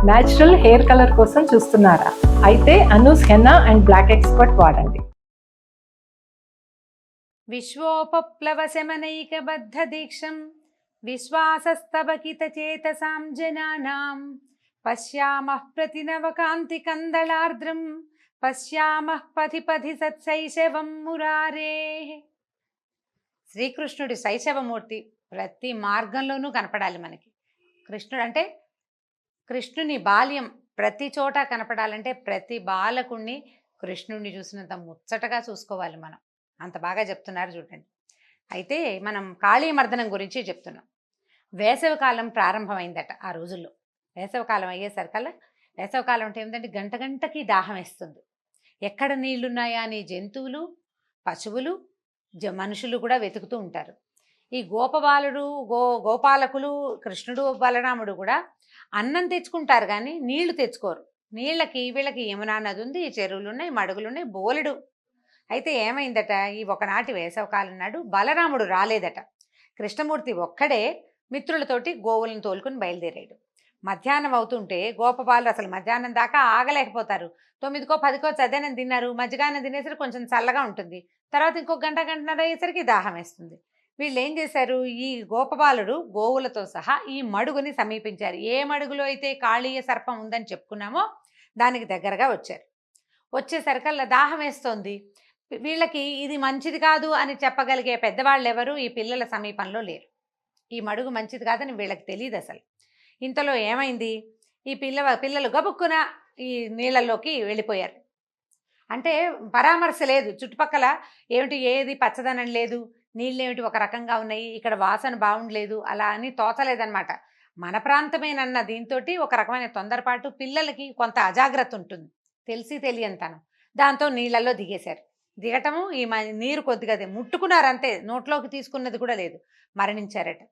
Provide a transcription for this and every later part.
Natural hair colour కోసం చూస్తున్నారా? అయితే Anoos henna and black expert వాడండి. విశ్వోపప్లవశమనైకబద్ధదీక్షం విశ్వాసస్తవకితచేతసాం జనానాం పశ్యామః ప్రతినవకాంతికందళార్ద్రం పశ్యామః పథి పథి సత్శైశవం మురారేః. శ్రీకృష్ణుడి శైశవమూర్తి ప్రతి మార్గంలోనూ కనపడాలి మనకి. కృష్ణుడు అంటే కృష్ణుని బాల్యం ప్రతి చోట కనపడాలంటే ప్రతి బాలకుణ్ణి కృష్ణుడిని చూసినంత ముచ్చటగా చూసుకోవాలి మనం. అంత బాగా చెప్తున్నారు చూడండి. అయితే మనం కాళీమర్దనం గురించి చెప్తున్నాం. వేసవికాలం ప్రారంభమైందట ఆ రోజుల్లో. వేసవికాలం అయ్యేసరికల్లా, వేసవికాలం అంటే ఏమిటంటే గంట గంటకి దాహం వేస్తుంది. ఎక్కడ నీళ్లున్నాయా అని జంతువులు, పశువులు, మనుషులు కూడా వెతుకుతూ ఉంటారు. ఈ గోపబాలుడు గోపాలకులు కృష్ణుడు బలరాముడు కూడా అన్నం తెచ్చుకుంటారు కానీ నీళ్లు తెచ్చుకోరు. నీళ్ళకి వీళ్ళకి యమునా నది ఉంది, చెరువులు ఉన్నాయి, మడుగులు ఉన్నాయి, బోలెడు. అయితే ఏమైందట, ఈ ఒకనాటి వేసవకాలం నాడు బలరాముడు రాలేదట. కృష్ణమూర్తి ఒక్కడే మిత్రులతోటి గోవులను తోలుకుని బయలుదేరాడు. మధ్యాహ్నం అవుతుంటే గోపబాలు అసలు మధ్యాహ్నం దాకా ఆగలేకపోతారు. 9కో 10కో చద్దనం తిన్నారు, మధ్యగానం తినేసరికి కొంచెం చల్లగా ఉంటుంది. తర్వాత ఇంకో గంటన్నర అయ్యేసరికి దాహం వేస్తుంది. వీళ్ళు ఏం చేశారు, ఈ గోపబాలుడు గోవులతో సహా ఈ మడుగుని సమీపించారు. ఏ మడుగులో అయితే కాళీయ సర్పం ఉందని చెప్పుకున్నామో దానికి దగ్గరగా వచ్చారు. వచ్చేసరికల్లా దాహం వేస్తోంది. వీళ్ళకి ఇది మంచిది కాదు అని చెప్పగలిగే పెద్దవాళ్ళు ఎవరు ఈ పిల్లల సమీపంలో లేరు. ఈ మడుగు మంచిది కాదని వీళ్ళకి తెలియదు అసలు. ఇంతలో ఏమైంది, ఈ పిల్లలు గబుక్కున ఈ నీళ్ళల్లోకి వెళ్ళిపోయారు. అంటే పరామర్శ లేదు, చుట్టుపక్కల ఏమిటి ఏది పచ్చదనం లేదు, నీళ్ళేమిటి ఒక రకంగా ఉన్నాయి, ఇక్కడ వాసన బాగుండలేదు, అలా అని తోచలేదన్నమాట. మన ప్రాంతమేనన్న దీంతో ఒక రకమైన తొందరపాటు, పిల్లలకి కొంత అజాగ్రత్త ఉంటుంది, తెలిసి తెలియనితనం. దాంతో నీళ్ళల్లో దిగేశారు. దిగటము ఈ నీరు కొద్దిగా ముట్టుకున్నారంతే, నోట్లోకి తీసుకున్నది కూడా లేదు, మరణించారట.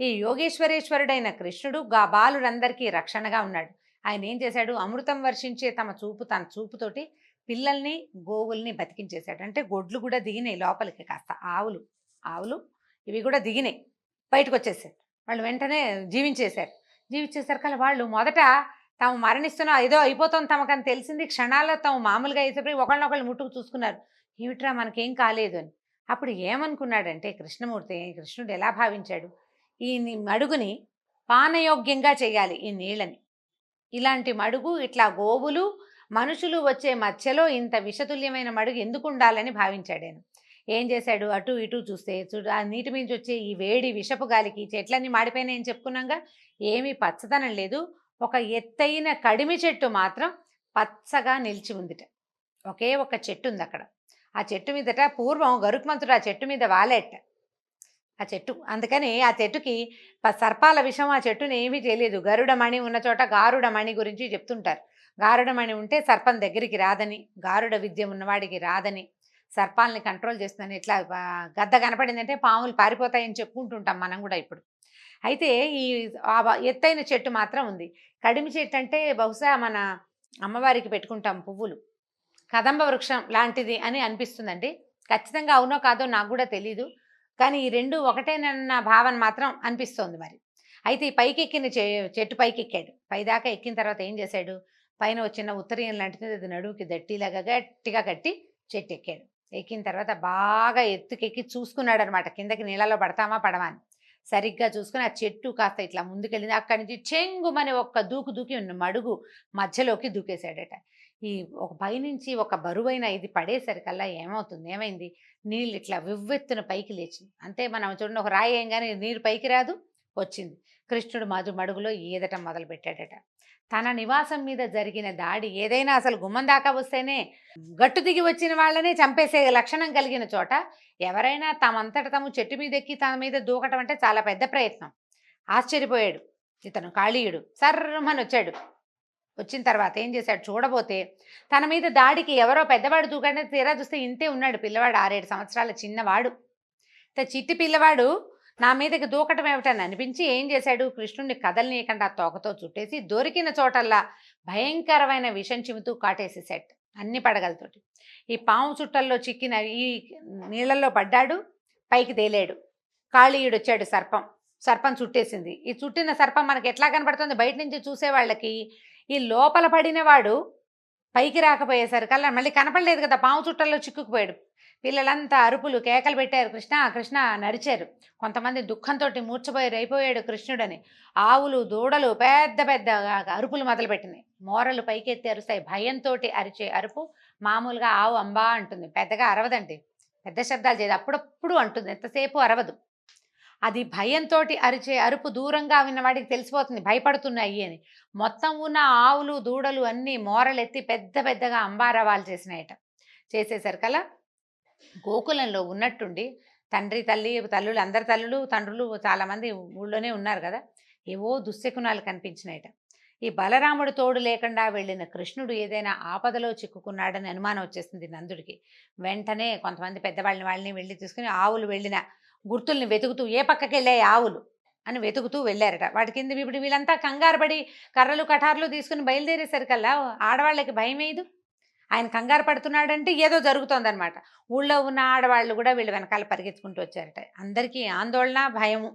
ఈ యోగేశ్వరేశ్వరుడైన కృష్ణుడు బాలురందరికీ రక్షణగా ఉన్నాడు. ఆయన ఏం చేశాడు, అమృతం వర్షించే తన చూపుతోటి పిల్లల్ని గోవుల్ని బతికించేశాడు. అంటే గొడ్లు కూడా దిగినాయి లోపలికి, కాస్త ఆవులు ఇవి కూడా దిగినాయి, బయటకు వచ్చేసారు. వాళ్ళు వెంటనే జీవించేసరికి వాళ్ళు మొదట తాము మరణిస్తున్నా ఏదో అయిపోతాం తమకని తెలిసింది. క్షణాల్లో తాము మామూలుగా అయిపోయి ఒకళ్ళనొకళ్ళు ముట్టుకు చూసుకున్నారు, ఏమిట్రా మనకేం కాలేదు అని. అప్పుడు ఏమనుకున్నాడంటే కృష్ణుడు ఎలా భావించాడు, ఈ మడుగుని పానయోగ్యంగా చేయాలి, ఈ నీళ్ళని. ఇలాంటి మడుగు ఇట్లా గోవులు మనుషులు వచ్చే మధ్యలో ఇంత విషతుల్యమైన మడుగు ఎందుకు ఉండాలని భావించాడు ఆయన. ఏం చేశాడు, అటు ఇటు చూస్తే ఆ నీటి మీద వచ్చే ఈ వేడి విషపు గాలికి చెట్లన్నీ మాడిపోయినాయని చెప్పుకున్నాగా, ఏమీ పచ్చదనం లేదు. ఒక ఎత్తైన కడిమి చెట్టు మాత్రం పచ్చగా నిలిచి ఉందిట. ఒకే ఒక చెట్టు ఉంది అక్కడ. ఆ చెట్టు మీదట పూర్వం గరుత్మంతుడు ఆ చెట్టు మీద వాలేట ఆ చెట్టు. అందుకని ఆ చెట్టుకి సర్పాల విషం ఆ చెట్టుని ఏమీ తెలియదు. గరుడమణి ఉన్న చోట గారుడమణి గురించి చెప్తుంటారు. గారుడమణి ఉంటే సర్పం దగ్గరికి రాదని, గారుడ విద్య ఉన్నవాడికి రాదని, సర్పాలని కంట్రోల్ చేస్తుందని. ఇట్లా గద్ద కనపడిందంటే పాములు పారిపోతాయని చెప్పుకుంటుంటాం మనం కూడా ఇప్పుడు. అయితే ఈ ఎత్తైన చెట్టు మాత్రం ఉంది. కడిమి చెట్టు అంటే బహుశా మన అమ్మవారికి పెట్టుకుంటాం పువ్వులు, కదంబ వృక్షం లాంటిది అని అనిపిస్తుందండి. ఖచ్చితంగా అవునో కాదో నాకు కూడా తెలీదు, కానీ ఈ రెండు ఒకటేనన్న భావన మాత్రం అనిపిస్తోంది మరి. అయితే ఈ పైకి ఎక్కిన చెట్టు పైకి ఎక్కాడు. పైదాకా ఎక్కిన తర్వాత ఏం చేశాడు, పైన వచ్చిన ఉత్తరీయం లాంటిది అది నడువుకి దట్టిలాగా గట్టిగా కట్టి చెట్టు ఎక్కాడు. ఎక్కిన తర్వాత బాగా ఎత్తుకెక్కి చూసుకున్నాడు అనమాట, కిందకి నీళ్ళలో పడతామా పడమా అని. సరిగ్గా చూసుకుని ఆ చెట్టు కాస్త ఇట్లా ముందుకెళ్ళింది. అక్కడి నుంచి చెంగుమని ఒక్క దూకి ఉన్న మడుగు మధ్యలోకి దూకేశాడట. ఈ ఒక పైనుంచి ఒక బరువైన ఇది పడేసరికల్లా ఏమైంది, నీళ్ళు ఇట్లా వివ్వెత్తున పైకి లేచింది. అంతే, మనం చూడండి ఒక రాయి వేయంగానే నీరు పైకి రాదు, వచ్చింది. కృష్ణుడు మడుగులో ఈదటం మొదలు పెట్టాడట. తన నివాసం మీద జరిగిన దాడి ఏదైనా అసలు గుమ్మం దాకా వస్తేనే గట్టు దిగి వచ్చిన వాళ్ళనే చంపేసే లక్షణం కలిగిన చోట ఎవరైనా తమంతట తాము చెట్టు మీద ఎక్కి తన మీద దూకటం అంటే చాలా పెద్ద ప్రయత్నం. ఆశ్చర్యపోయాడు ఇతను కాళీయుడు. సర్రమని వచ్చాడు. వచ్చిన తర్వాత ఏం చేశాడు, చూడబోతే తన మీద దాడికి ఎవరో పెద్దవాడు దూకంటే తీరా చూస్తే ఇంతే ఉన్నాడు పిల్లవాడు, 6-7 సంవత్సరాల చిన్నవాడు. చిట్టి పిల్లవాడు నా మీదకి దూకటం ఏమిటని అనిపించి ఏం చేశాడు, కృష్ణుడిని కదలనీయకుండా తోకతో చుట్టేసి దొరికిన చోటల్లా భయంకరమైన విషం చిముతూ కాటేసేసాడు అన్ని పడగలతోటి. ఈ పాము చుట్టల్లో చిక్కిన ఈ నీళ్ళల్లో పడ్డాడు, పైకి తేలాడు. కాళీయుడు వచ్చాడు, సర్పం చుట్టేసింది. ఈ చుట్టిన సర్పం మనకి ఎట్లా కనపడుతుంది, బయట నుంచి చూసే వాళ్ళకి ఈ లోపల పడిన వాడు పైకి రాకపోయేసరికల్లా మళ్ళీ కనపడలేదు కదా, పాము చుట్టల్లో చిక్కుకుపోయాడు. పిల్లలంతా అరుపులు కేకలు పెట్టారు, కృష్ణ కృష్ణ నరిచారు. కొంతమంది దుఃఖంతో మూర్ఛపోయారు, అయిపోయాడు కృష్ణుడని. ఆవులు దూడలు పెద్ద పెద్ద అరుపులు మొదలుపెట్టినాయి. మోరలు పైకెత్తి అరుస్తాయి. భయంతో అరిచే అరుపు మామూలుగా ఆవు అంబా అంటుంది, పెద్దగా అరవదండి, పెద్ద శబ్దాలు చేయదు, అప్పుడప్పుడు అంటుంది, ఎంతసేపు అరవదు. అది భయంతో అరిచే అరుపు దూరంగా విన్నవాడికి తెలిసిపోతుంది భయపడుతున్నాయి అని. మొత్తం ఉన్న ఆవులు దూడలు అన్నీ మోరలెత్తి పెద్ద పెద్దగా అంబారవాలు చేసినాయట. చేసేసరికల్లా గోకులంలో ఉన్నట్టుండి తండ్రి తల్లులు అందరి తల్లులు తండ్రులు చాలామంది ఊళ్ళోనే ఉన్నారు కదా, ఏవో దుశ్శకునాలు కనిపించినాయట. ఈ బలరాముడు తోడు లేకుండా వెళ్ళిన కృష్ణుడు ఏదైనా ఆపదలో చిక్కుకున్నాడని అనుమానం వచ్చేసింది నందుడికి. వెంటనే కొంతమంది పెద్దవాళ్ళని వెళ్ళి తీసుకుని ఆవులు వెళ్ళిన గుర్తుల్ని వెతుకుతూ, ఏ పక్కకి వెళ్ళాయి ఆవులు అని వెతుకుతూ వెళ్ళారట. వాటి కింద ఇప్పుడు వీళ్ళంతా కంగారు పడి కర్రలు కటార్లు తీసుకుని బయలుదేరేసరికల్లా ఆడవాళ్ళకి భయం వేయదు. ఆయన కంగారు పడుతున్నాడంటే ఏదో జరుగుతోందనమాట. ఊళ్ళో ఉన్న ఆడవాళ్ళు కూడా వీళ్ళు వెనకాల పరిగెత్తుకుంటూ వచ్చారట. అందరికీ ఆందోళన, భయము.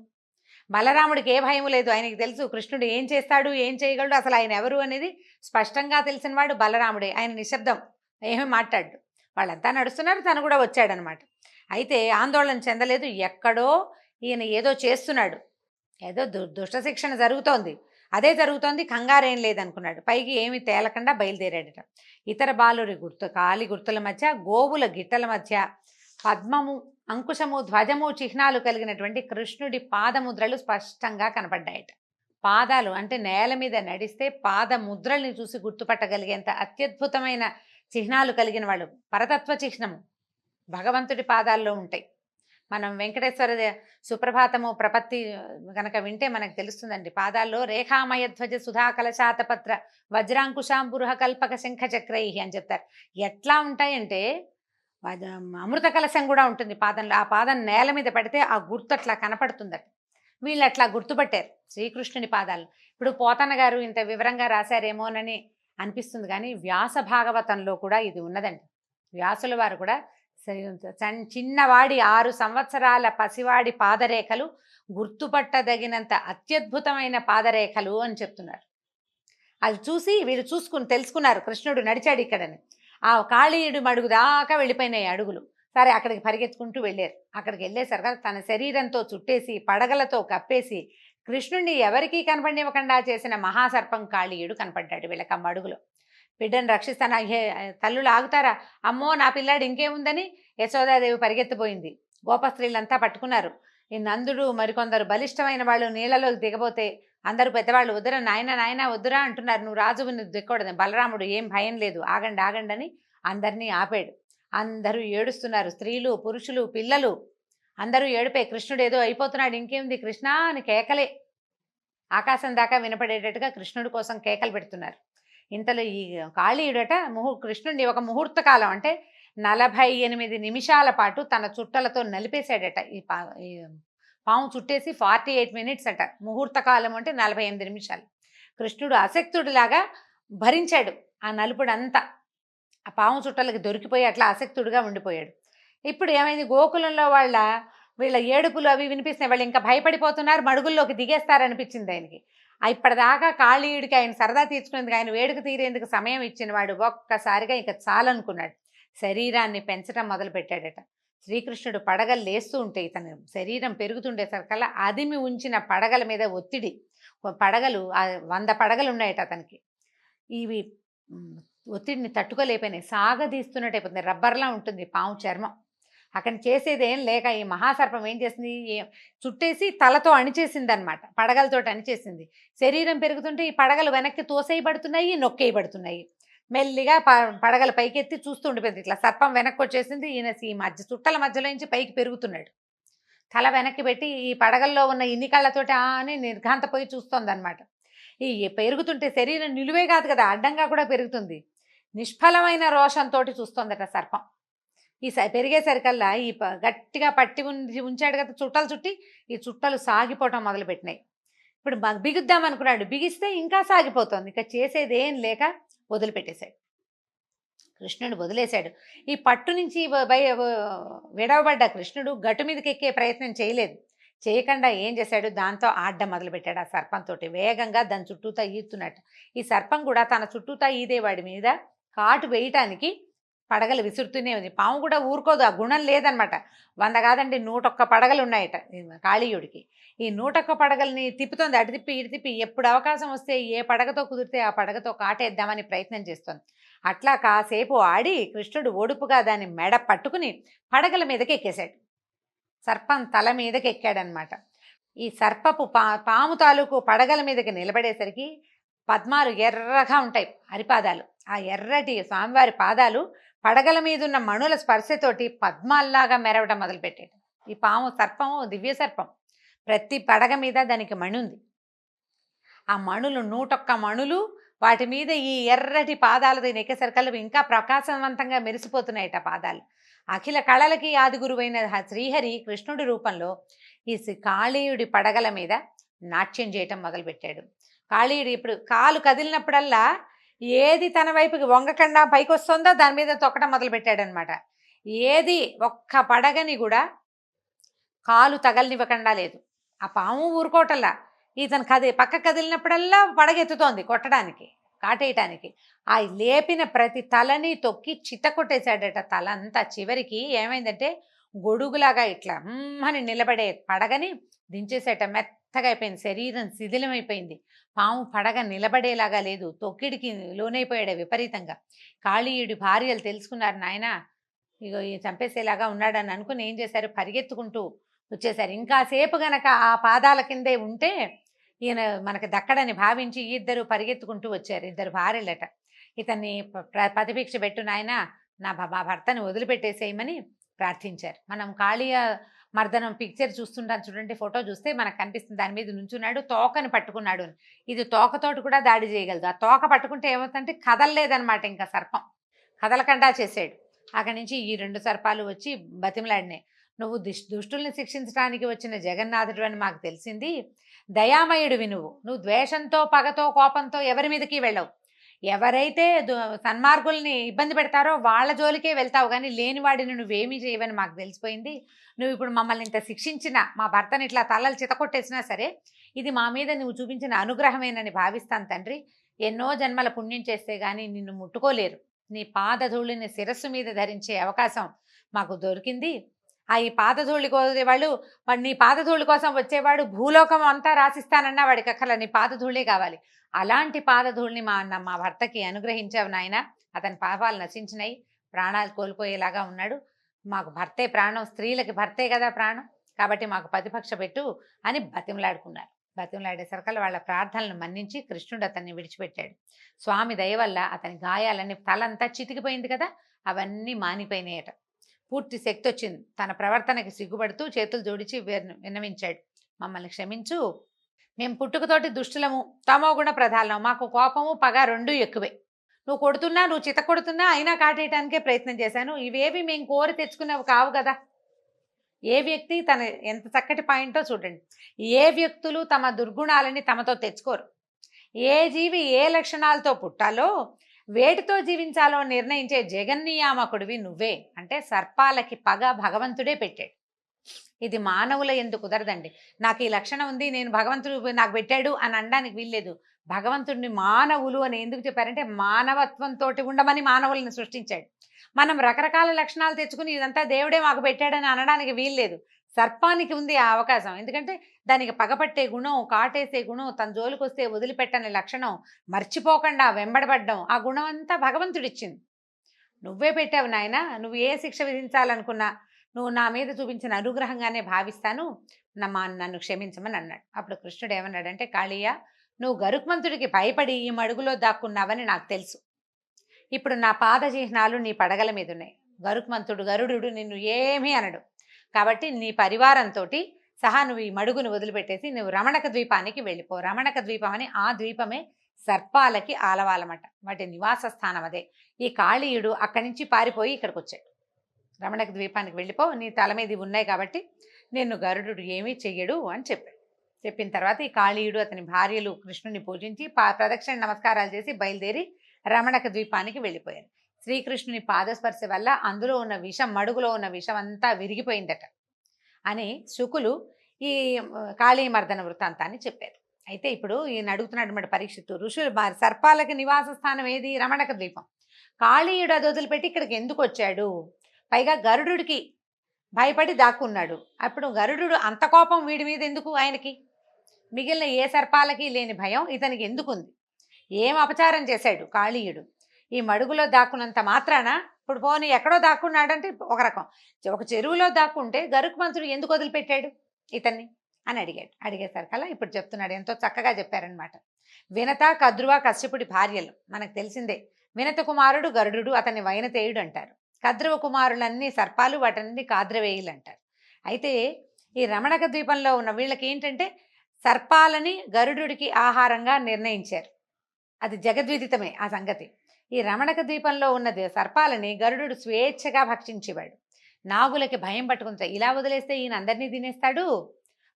బలరాముడికి ఏ భయం లేదు, ఆయనకి తెలుసు కృష్ణుడు ఏం చేస్తాడు, ఏం చేయగలడు, అసలు ఆయన ఎవరు అనేది స్పష్టంగా తెలిసినవాడు బలరాముడే. ఆయన నిశ్శబ్దం, ఏమీ మాట్లాడు. వాళ్ళంతా నడుస్తున్నారు, తను కూడా వచ్చాడనమాట. అయితే ఆందోళన చెందలేదు. ఎక్కడో ఈయన ఏదో చేస్తున్నాడు, ఏదో దుష్ట శిక్షణ జరుగుతోంది, అదే జరుగుతోంది, కంగారేం లేదనుకున్నాడు. పైకి ఏమి తేలకుండా బయలుదేరాడట. ఇతర బాలురి కాలి గుర్తుల మధ్య, గోవుల గిట్టల మధ్య పద్మము, అంకుశము, ధ్వజము చిహ్నాలు కలిగినటువంటి కృష్ణుడి పాదముద్రలు స్పష్టంగా కనపడ్డాయట. పాదాలు అంటే నేల మీద నడిస్తే పాదముద్రల్ని చూసి గుర్తుపట్టగలిగేంత అత్యద్భుతమైన చిహ్నాలు కలిగిన వాళ్ళు. పరతత్వ చిహ్నము భగవంతుడి పాదాల్లో ఉంటాయి. మనం వెంకటేశ్వర సుప్రభాతము ప్రపత్తి కనుక వింటే మనకు తెలుస్తుందండి. పాదాల్లో రేఖామయ ధ్వజ సుధా కలశాతపత్ర వజ్రాంకుశాంబురుహ కల్పక శంఖ చక్రై అని చెప్తారు. ఎట్లా ఉంటాయంటే అమృత కలశం కూడా ఉంటుంది పాదంలో. ఆ పాదం నేల మీద పడితే ఆ గుర్తు అట్లా కనపడుతుందట. వీళ్ళు అట్లా గుర్తుపట్టారు శ్రీకృష్ణుని పాదాలు. ఇప్పుడు పోతన్న గారు ఇంత వివరంగా రాశారేమోనని అనిపిస్తుంది, కానీ వ్యాస భాగవతంలో కూడా ఇది ఉన్నదండి. వ్యాసుల వారు కూడా చిన్నవాడి 6 సంవత్సరాల పసివాడి పాదరేఖలు గుర్తుపట్టదగినంత అత్యద్భుతమైన పాదరేఖలు అని చెప్తున్నారు. అది చూసి వీళ్ళు తెలుసుకున్నారు కృష్ణుడు నడిచాడు ఇక్కడని. ఆ కాళీయుడు మడుగు దాకా వెళ్ళిపోయినాయి అడుగులు. సరే అక్కడికి పరిగెత్తుకుంటూ వెళ్ళారు. అక్కడికి వెళ్ళేసరికి తన శరీరంతో చుట్టేసి పడగలతో కప్పేసి కృష్ణుడిని ఎవరికీ కనపడివ్వకుండా చేసిన మహాసర్పం కాళీయుడు కనపడ్డాడు వీళ్ళకి ఆ మడుగులో. బిడ్డను రక్షిస్తాను, తల్లులు ఆగుతారా, అమ్మో నా పిల్లాడు ఇంకేముందని యశోదాదేవి పరిగెత్తిపోయింది. గోపస్త్రీలంతా పట్టుకున్నారు. ఈ నందుడు మరికొందరు బలిష్టమైన వాళ్ళు నీళ్ళలోకి దిగబోతే అందరూ పెద్దవాళ్ళు వద్దురా నాయన నాయన వద్దురా అంటున్నారు, నువ్వు రాజువు నువ్వు దిక్కకూడదు. బలరాముడు ఏం భయం లేదు, ఆగండి ఆగండి అని అందరినీ ఆపాడు. అందరూ ఏడుస్తున్నారు, స్త్రీలు పురుషులు పిల్లలు అందరూ ఏడిపోయి కృష్ణుడు ఏదో అయిపోతున్నాడు, ఇంకేముంది కృష్ణ అని కేకలే ఆకాశం దాకా వినపడేటట్టుగా కృష్ణుడి కోసం కేకలు పెడుతున్నారు. ఇంతలో ఈ కాళీయుడట కృష్ణుడిని ఒక ముహూర్త కాలం అంటే 48 నిమిషాల పాటు తన చుట్టలతో నలిపేశాడట. ఈ పాము చుట్టేసి 48 మినిట్స్ అట. ముహూర్త కాలం అంటే 48 నిమిషాలు. కృష్ణుడు అశక్తుడిలాగా భరించాడు ఆ నలుపుడంతా. ఆ పాము చుట్టలకి దొరికిపోయి అట్లా అశక్తుడిగా ఉండిపోయాడు. ఇప్పుడు ఏమైంది, గోకులంలో వీళ్ళ ఏడుపులు అవి వినిపిస్తున్నాయి. వాళ్ళు ఇంకా భయపడిపోతున్నారు, మడుగుల్లోకి దిగేస్తారనిపించింది ఆయనకి. ఇప్పటిదాకా కాళీయుడికి ఆయన సరదా తీర్చుకునేందుకు, ఆయన వేడుక తీరేందుకు సమయం ఇచ్చినవాడు ఒక్కసారిగా ఇక చాలనుకున్నాడు. శరీరాన్ని పెంచడం మొదలుపెట్టాడట. శ్రీకృష్ణుడు పడగలు లేస్తూ ఉంటే ఇతను శరీరం పెరుగుతుండేసరికల్లా అదిమి ఉంచిన పడగల మీద ఒత్తిడి, పడగలు 100 పడగలు ఉన్నాయట అతనికి. ఇవి ఒత్తిడిని తట్టుకోలేకపోయినాయి, సాగదీస్తున్నట్టు అయిపోతుంది. రబ్బర్లా ఉంటుంది పాము చర్మం. అక్కడ చేసేది ఏం లేక ఈ మహాసర్పం ఏం చేసింది, చుట్టేసి తలతో అణిచేసింది అనమాట, పడగలతో అణిచేసింది. శరీరం పెరుగుతుంటే ఈ పడగలు వెనక్కి తోసేయబడుతున్నాయి, నొక్కేయబడుతున్నాయి. మెల్లిగా పడగల పైకెత్తి చూస్తూ ఉండిపోయింది. ఇట్లా సర్పం వెనక్కి వచ్చేసింది. ఈయన ఈ చుట్టల మధ్యలో నుంచి పైకి పెరుగుతున్నాడు. తల వెనక్కి పెట్టి ఈ పడగల్లో ఉన్న ఇన్ని కళ్ళతోటి అని నిర్ఘాంతపోయి చూస్తోంది అనమాట. ఈ పెరుగుతుంటే శరీరం నిలువే కాదు కదా, అడ్డంగా కూడా పెరుగుతుంది. నిష్ఫలమైన రోషంతో చూస్తోందట సర్పం. ఈ పెరిగేసరికల్లా ఈ గట్టిగా పట్టి ఉంచాడు కదా చుట్టలు చుట్టి, ఈ చుట్టలు సాగిపోవటం మొదలుపెట్టినాయి. ఇప్పుడు బిగుద్దాం అనుకున్నాడు, బిగిస్తే ఇంకా సాగిపోతుంది. ఇక చేసేది ఏం లేక వదిలిపెట్టేశాడు. కృష్ణుడు వదిలేశాడు. ఈ పట్టు నుంచి విడవబడ్డ కృష్ణుడు గట్టు మీదకి ఎక్కే ప్రయత్నం చేయలేదు. చేయకుండా ఏం చేశాడు, దాంతో ఆడడం మొదలుపెట్టాడు ఆ సర్పంతో. వేగంగా దాని చుట్టూతా ఈదుతున్నట్టు. ఈ సర్పం కూడా తన చుట్టూతా ఈదేవాడి మీద కాటు వేయటానికి పడగలు విసురుతూనే ఉంది. పాము కూడా ఊరుకోదు, ఆ గుణం లేదనమాట. 100 కాదండి 101 పడగలు ఉన్నాయట కాళీయుడికి. ఈ 101 పడగల్ని తిప్పుతోంది, అటు తిప్పి ఇటు తిప్పి. ఎప్పుడు అవకాశం వస్తే ఏ పడగతో కుదిరితే ఆ పడగతో కాటేద్దామని ప్రయత్నం చేస్తోంది. అట్లా కాసేపు ఆడి కృష్ణుడు ఒడుపుగా దాని మెడ పట్టుకుని పడగల మీదకి ఎక్కేశాడు. సర్పం తల మీదకి ఎక్కాడనమాట. ఈ సర్పపు పాము తాలూకు పడగల మీదకి నిలబడేసరికి పద్మాలు ఎర్రగా ఉంటాయి అరిపాదాలు. ఆ ఎర్రటి స్వామివారి పాదాలు పడగల మీద ఉన్న మణుల స్పర్శతోటి పద్మాల్లాగా మెరవడం మొదలుపెట్టాడు. ఈ పాము సర్పము దివ్య సర్పం. ప్రతి పడగ మీద దానికి మణి ఉంది. ఆ మణులు 101 మణులు, వాటి మీద ఈ ఎర్రటి పాదాలతో నెక్కేసరికల్లా ఇంకా ప్రకాశవంతంగా మెరిసిపోతున్నాయట పాదాలు. అఖిల కళలకి ఆది గురువైన శ్రీహరి కృష్ణుడి రూపంలో ఈ కాళీయుడి పడగల మీద నాట్యం చేయటం మొదలుపెట్టాడు. కాళీయుడు ఇప్పుడు కాలు కదిలినప్పుడల్లా ఏది తన వైపుకి వంగకుండా పైకి వస్తుందో దాని మీద తొక్కడం మొదలుపెట్టాడనమాట. ఏది ఒక్క పడగని కూడా కాలు తగలనివ్వకుండా లేదు. ఆ పాము ఊరుకోవటల్లా ఇతను పక్క కదిలినప్పుడల్లా పడగెత్తుతోంది కొట్టడానికి, కాటేయటానికి. ఆ లేపిన ప్రతి తలని తొక్కి చిత్త కొట్టేశాడట తల అంతా. చివరికి ఏమైందంటే గొడుగులాగా ఇట్లా అని నిలబడే పడగని దించేసేట. మెత్తగా అయిపోయింది, శరీరం శిథిలమైపోయింది. పాము పడగ నిలబడేలాగా లేదు, తొక్కిడికి లోనైపోయాడు విపరీతంగా. కాళీయుడి భార్యలు తెలుసుకున్నారు, నాయన ఇగో ఈ చంపేసేలాగా ఉన్నాడని అనుకుని ఏం చేశారు, పరిగెత్తుకుంటూ వచ్చేసారు. ఇంకాసేపు గనక ఆ పాదాల కిందే ఉంటే ఈయన మనకు దక్కడని భావించి ఇద్దరు పరిగెత్తుకుంటూ వచ్చారు. ఇద్దరు భార్యలట. ఇతన్ని ప్రతిభిక్ష పెట్టు నాయన, నా భర్తని వదిలిపెట్టేసేయమని ప్రార్థించారు. మనం కాళీయ మర్దనం పిక్చర్ చూస్తుంటాం చూడండి, ఫోటో చూస్తే మనకు కనిపిస్తుంది. దాని మీద నుంచున్నాడు, తోకని పట్టుకున్నాడు. ఇది తోకతోటి కూడా దాడి చేయగలదు. ఆ తోక పట్టుకుంటే ఏమవుతుందంటే కదలలేదనమాట. ఇంకా సర్పం కదలకుండా చేసాడు. అక్కడి నుంచి ఈ 2 సర్పాలు వచ్చి బతిమలాడినాయి. నువ్వు దుష్టుల్ని శిక్షించడానికి వచ్చిన జగన్నాథుడు అని మాకు తెలిసింది. దయామయుడివి నువ్వు ద్వేషంతో, పగతో, కోపంతో ఎవరి మీదకి వెళ్ళవు. ఎవరైతే సన్మార్గుల్ని ఇబ్బంది పెడతారో వాళ్ళ జోలికే వెళ్తావు, కానీ లేనివాడిని నువ్వేమీ చేయవని మాకు తెలిసిపోయింది. నువ్వు ఇప్పుడు మమ్మల్ని ఇంత శిక్షించినా, మా భర్తని ఇట్లా తలలు చితకొట్టేసినా సరే ఇది మా మీద నువ్వు చూపించిన అనుగ్రహమేనని భావిస్తాను తండ్రి. ఎన్నో జన్మల పుణ్యం చేస్తే కానీ నిన్ను ముట్టుకోలేరు. నీ పాదధూళిని శిరస్సు మీద ధరించే అవకాశం మాకు దొరికింది. ఈ పాదధూళి కోరేవాళ్ళు, నీ పాదధూళి కోసం వచ్చేవాడు భూలోకం అంతా రాసిస్తానన్నా వాడికి అక్కర్ల, నీ పాదధూళే కావాలి. అలాంటి పాదధూళిని మా భర్తకి అనుగ్రహించావు నాయన. అతని పాపాలు నశించినాయి, ప్రాణాలు కోల్పోయేలాగా ఉన్నాడు. మాకు భర్తే ప్రాణం, స్త్రీలకి భర్తే కదా ప్రాణం, కాబట్టి మాకు ప్రతిపక్ష పెట్టు అని బతిమలాడుకున్నారు. బతిమలాడేసరికల్లా వాళ్ళ ప్రార్థనలను మన్నించి కృష్ణుడు అతన్ని విడిచిపెట్టాడు. స్వామి దయ వల్ల అతని గాయాలన్నీ, తలంతా చితికిపోయింది కదా, అవన్నీ మానిపోయినాయట. పూర్తి శక్తి వచ్చింది. తన ప్రవర్తనకి సిగ్గుపడుతూ చేతులు జోడించి విన్నవించాడు, మమ్మల్ని క్షమించు, మేము పుట్టుకతోటి దుష్టులము, తమోగుణ ప్రధానం, మాకు కోపము పగ 2 ఎక్కువే. నువ్వు కొడుతున్నా, నువ్వు చిత కొడుతున్నా అయినా కాటేయటానికే ప్రయత్నం చేశాను. ఇవేవి మేము కోరి తెచ్చుకునేవి కావు కదా. ఏ వ్యక్తి తన ఎంత చక్కటి పాయింటో చూడండి. ఏ వ్యక్తులు తమ దుర్గుణాలని తమతో తెచ్చుకోరు. ఏ జీవి ఏ లక్షణాలతో పుట్టాలో, వేటితో జీవించాలో నిర్ణయించే జగన్నియామకుడివి నువ్వే. అంటే సర్పాలకి పగ భగవంతుడే పెట్టాడు. ఇది మానవుల ఎందుకు కుదరదండి. నాకు ఈ లక్షణం ఉంది, నేను భగవంతుడు నాకు పెట్టాడు అని అనడానికి వీల్లేదు. భగవంతుడిని మానవులు అని ఎందుకు చెప్పారంటే మానవత్వంతో ఉండమని మానవులను సృష్టించాడు. మనం రకరకాల లక్షణాలు తెచ్చుకుని ఇదంతా దేవుడే మాకు పెట్టాడని అనడానికి వీల్లేదు. సర్పానికి ఉంది ఆ అవకాశం. ఎందుకంటే దానికి పగపట్టే గుణం, కాటేసే గుణం, తన జోలికి వస్తే వదిలిపెట్టని లక్షణం, మర్చిపోకుండా వెంబడబడ్డం, ఆ గుణం అంతా భగవంతుడిచ్చింది. నువ్వే పెట్టావు నాయన. నువ్వు ఏ శిక్ష విధించాలనుకున్నా నువ్వు నా మీద చూపించిన అనుగ్రహంగానే భావిస్తాను, నన్ను క్షమించమని అన్నాడు. అప్పుడు కృష్ణుడు ఏమన్నాడంటే, కాళీయ, నువ్వు గరుత్మంతుడికి భయపడి ఈ మడుగులో దాక్కున్నావని నాకు తెలుసు. ఇప్పుడు నా పాద చిహ్నాలు నీ పడగల మీద ఉన్నాయి. గరుడు నిన్ను ఏమీ అనడు. కాబట్టి నీ పరివారంతో సహా నువ్వు ఈ మడుగును వదిలిపెట్టేసి నువ్వు రమణక ద్వీపానికి వెళ్ళిపో. రమణక ద్వీపం అని ఆ ద్వీపమే సర్పాలకి ఆలవాలన్నమాట, వాటి నివాస స్థానం అదే. ఈ కాళీయుడు అక్కడి నుంచి పారిపోయి ఇక్కడికి వచ్చాడు. రమణక ద్వీపానికి వెళ్ళిపో, నీ తల మీద ఉన్నాయి కాబట్టి నిన్ను గరుడు ఏమీ చెయ్యడు అని చెప్పాడు. చెప్పిన తర్వాత ఈ కాళీయుడు అతని భార్యలు కృష్ణుని పూజించి ప్రదక్షిణ నమస్కారాలు చేసి బయలుదేరి రమణక ద్వీపానికి వెళ్ళిపోయారు. శ్రీకృష్ణుని పాదస్పర్శ వల్ల అందులో ఉన్న విషం, మడుగులో ఉన్న విషం అంతా విరిగిపోయిందట అని శుకులు ఈ కాళీమర్దన వృత్తాంతాన్ని చెప్పారు. అయితే ఇప్పుడు ఈయన అడుగుతున్నాడు అన్నమాట పరీక్షిత్తు, ఋషులు సర్పాలకి నివాస స్థానం ఏది? రమణక ద్వీపం. కాళీయుడు అది వదిలిపెట్టి ఇక్కడికి ఎందుకు వచ్చాడు? పైగా గరుడుడికి భయపడి దాక్కున్నాడు. అప్పుడు గరుడు అంత కోపం వీడి మీద ఎందుకు ఆయనకి? మిగిలిన ఏ సర్పాలకి లేని భయం ఇతనికి ఎందుకుంది? ఏం అపచారం చేశాడు కాళీయుడు? ఈ మడుగులో దాక్కున్నంత మాత్రాన, ఇప్పుడు పోనీ ఎక్కడో దాక్కున్నాడంటే ఒక రకం, ఒక చెరువులో దాక్కుంటే గరుత్మంతుడు ఎందుకు వదిలిపెట్టాడు ఇతన్ని అని అడిగాడు. అడిగేసరికల్లా ఇప్పుడు చెప్తున్నాడు, ఎంతో చక్కగా చెప్పారనమాట. వినత, కద్రువ, కశ్యపుడి భార్యలు మనకు తెలిసిందే. వినత కుమారుడు గరుడు, అతన్ని వైనతేయుడు అంటారు. కద్రువ కుమారులన్నీ సర్పాలు, వాటన్ని కాద్రవేయులు అంటారు. అయితే ఈ రమణక ద్వీపంలో ఉన్న వీళ్ళకి ఏంటంటే సర్పాలని గరుడుడికి ఆహారంగా నిర్ణయించారు. అది జగద్విదితమే ఆ సంగతి. ఈ రమణక ద్వీపంలో ఉన్న సర్పాలని గరుడు స్వేచ్ఛగా భక్షించేవాడు. నాగులకి భయం పట్టుకుంటే, ఇలా వదిలేస్తే ఈయన అందరినీ తినేస్తాడు,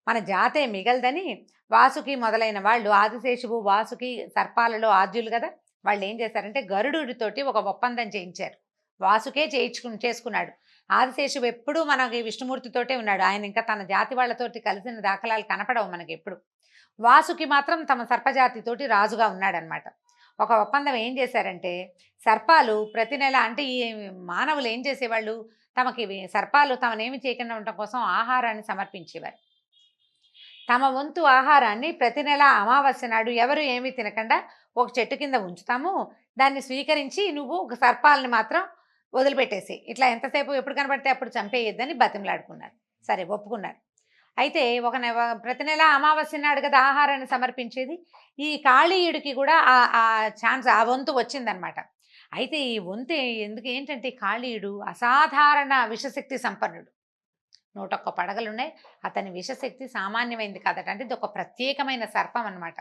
మన జాతే మిగలదని వాసుకి మొదలైన వాళ్ళు, ఆదిశేషువు వాసుకి సర్పాలలో ఆద్యులు కదా, వాళ్ళు ఏం చేశారంటే గరుడుడితోటి ఒక ఒప్పందం చేయించారు. వాసుకే చేసుకున్నాడు. ఆదిశేషువు ఎప్పుడూ మనకి విష్ణుమూర్తితోటే ఉన్నాడు. ఆయన ఇంకా తన జాతి వాళ్ళతోటి కలిసిన దాఖలాలు కనపడవు మనకి ఎప్పుడు. వాసుకి మాత్రం తమ సర్పజాతితోటి రాజుగా ఉన్నాడనమాట. ఒక ఒప్పందం ఏం చేశారంటే, సర్పాలు ప్రతి నెల, అంటే ఈ మానవులు ఏం చేసేవాళ్ళు, తమకి సర్పాలు తమనేమి చేయకుండా ఉండటం కోసం ఆహారాన్ని సమర్పించేవారు. తమ వంతు ఆహారాన్ని ప్రతి నెల అమావాస్య నాడు ఎవరు ఏమీ తినకుండా ఒక చెట్టు కింద ఉంచుతాము, దాన్ని స్వీకరించి నువ్వు ఒక సర్పాలని మాత్రం వదిలిపెట్టేసి, ఇట్లా ఎంతసేపు ఎప్పుడు కనబడితే అప్పుడు చంపేయొద్దని బతిమలాడుకున్నారు. సరే, ఒప్పుకున్నారు. అయితే ప్రతి నెల అమావాస్య నాడు కదా ఆహారాన్ని సమర్పించేది. ఈ కాళీయుడికి కూడా ఆ ఛాన్స్, ఆ వంతు వచ్చిందనమాట. అయితే ఈ వంతు ఏంటంటే కాళీయుడు అసాధారణ విషశక్తి సంపన్నుడు. 101 పడగలున్నాయి. అతని విషశక్తి సామాన్యమైంది కాదట. అంటే ఇది ఒక ప్రత్యేకమైన సర్పం అనమాట.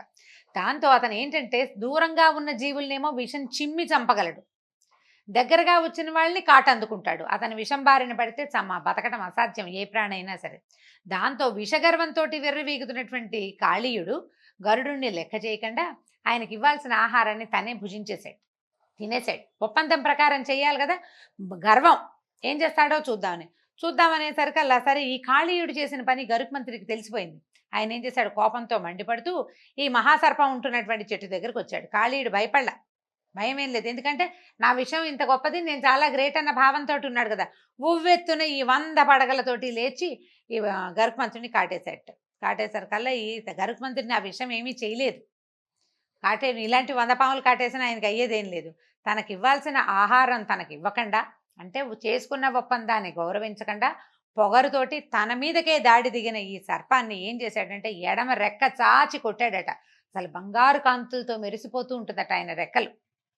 దాంతో అతను ఏంటంటే దూరంగా ఉన్న జీవులనేమో విషం చిమ్మి చంపగలడు, దగ్గరగా వచ్చిన వాళ్ళని కాటందుకుంటాడు. అతని విషం బారిన పడితే బతకటం అసాధ్యం ఏ ప్రాణి అయినా సరే. దాంతో విషగర్వంతో వెర్రవీగుతున్నటువంటి కాళీయుడు గరుడుని లెక్క చేయకుండా ఆయనకి ఇవ్వాల్సిన ఆహారాన్ని తనే భుజించేశాడు, తినేశాడు. ఒప్పందం ప్రకారం చేయాలి కదా, గర్వం ఏం చేస్తాడో చూద్దామనేసరికల్లా సరే, ఈ కాళీయుడు చేసిన పని గరుత్మంతుడికి తెలిసిపోయింది. ఆయన ఏం చేశాడు, కోపంతో మండిపడుతూ ఈ మహాసర్పం ఉంటున్నటువంటి చెట్టు దగ్గరకు వచ్చాడు. కాళీయుడు భయపడలా, భయం ఏం లేదు. ఎందుకంటే నా విషయం ఇంత గొప్పది, నేను చాలా గ్రేట్ అన్న భావంతో ఉన్నాడు కదా. ఉవ్వెత్తున ఈ 100 పడగలతోటి లేచి ఈ గరుత్మంతుడిని కాటేసరికల్లా ఈ గరుత్మంతుడిని ఆ విషయం ఏమీ చేయలేదు. ఇలాంటి 100 పాములు కాటేసినా ఆయనకి అయ్యేదేం లేదు. తనకి ఇవ్వాల్సిన ఆహారం తనకి ఇవ్వకుండా, అంటే చేసుకున్న ఒప్పందాన్ని గౌరవించకుండా, పొగరుతోటి తన మీదకే దాడి దిగిన ఈ సర్పాన్ని ఏం చేశాడంటే ఎడమ రెక్క చాచి కొట్టాడట. అసలు బంగారు కాంతులతో మెరిసిపోతూ ఉంటుందట ఆయన రెక్కలు,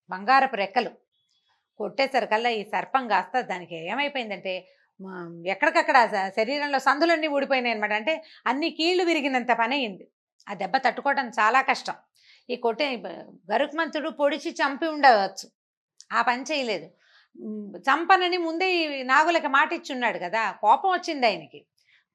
బంగారపు రెక్కలు. కొట్టేసరికల్లా ఈ సర్పం కాస్త దానికి ఏమైపోయిందంటే ఎక్కడికక్కడ శరీరంలో సందులన్నీ ఊడిపోయినాయి అనమాట. అంటే అన్ని కీళ్లు విరిగినంత పని అయింది. ఆ దెబ్బ తట్టుకోవడం చాలా కష్టం. ఈ గరుత్మంతుడు పొడిచి చంపి ఉండవచ్చు, ఆ పని చేయలేదు. చంపనని ముందే ఈ నాగులకి మాట ఇచ్చున్నాడు కదా, కోపం వచ్చింది ఆయనకి.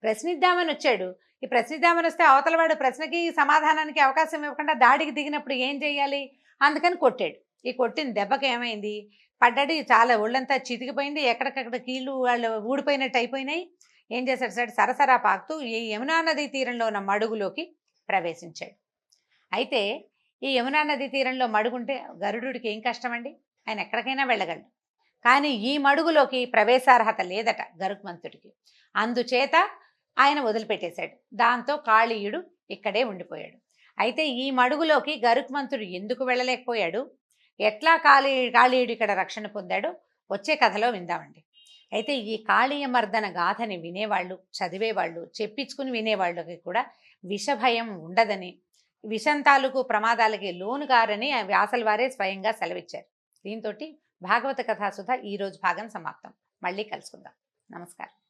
ప్రశ్నిద్దామని వచ్చాడు. ఈ ప్రశ్నిద్దామని వస్తే అవతలవాడు ప్రశ్నకి సమాధానానికి అవకాశం ఇవ్వకుండా దాడికి దిగినప్పుడు ఏం చేయాలి, అందుకని కొట్టాడు. ఈ కొట్టిన దెబ్బకి ఏమైంది, పడ్డాడు, చాలా ఒళ్ళంతా చితికిపోయింది, ఎక్కడికక్కడ కీళ్ళు వాళ్ళు ఊడిపోయినట్టు అయిపోయినాయి. ఏం చేశాడు, సరసరా పాకుతూ ఈ యమునా నదీ తీరంలో ఉన్న మడుగులోకి ప్రవేశించాడు. అయితే ఈ యమునా నదీ తీరంలో మడుగుంటే గరుడుడికి ఏం కష్టమండి, ఆయన ఎక్కడికైనా వెళ్ళగలడు. కానీ ఈ మడుగులోకి ప్రవేశార్హత లేదట గరుత్మంతుడికి. అందుచేత ఆయన వదిలిపెట్టేశాడు. దాంతో కాళీయుడు ఇక్కడే ఉండిపోయాడు. అయితే ఈ మడుగులోకి గరుత్మంతుడు ఎందుకు వెళ్ళలేకపోయాడు, ఎట్లా కాళీయుడు ఇక్కడ రక్షణ పొందాడో వచ్చే కథలో విందామండి. అయితే ఈ కాళీయమర్దన గాథని వినేవాళ్ళు, చదివేవాళ్ళు, చెప్పించుకుని వినేవాళ్ళకి కూడా విషభయం ఉండదని, విషం తాలూకు ప్రమాదాలకి లోను కారని వ్యాసల వారే స్వయంగా సెలవిచ్చారు. దీంతో భాగవత కథాసుధ ఈరోజు భాగం సమాప్తం. మళ్ళీ కలుసుకుందాం. నమస్కారం.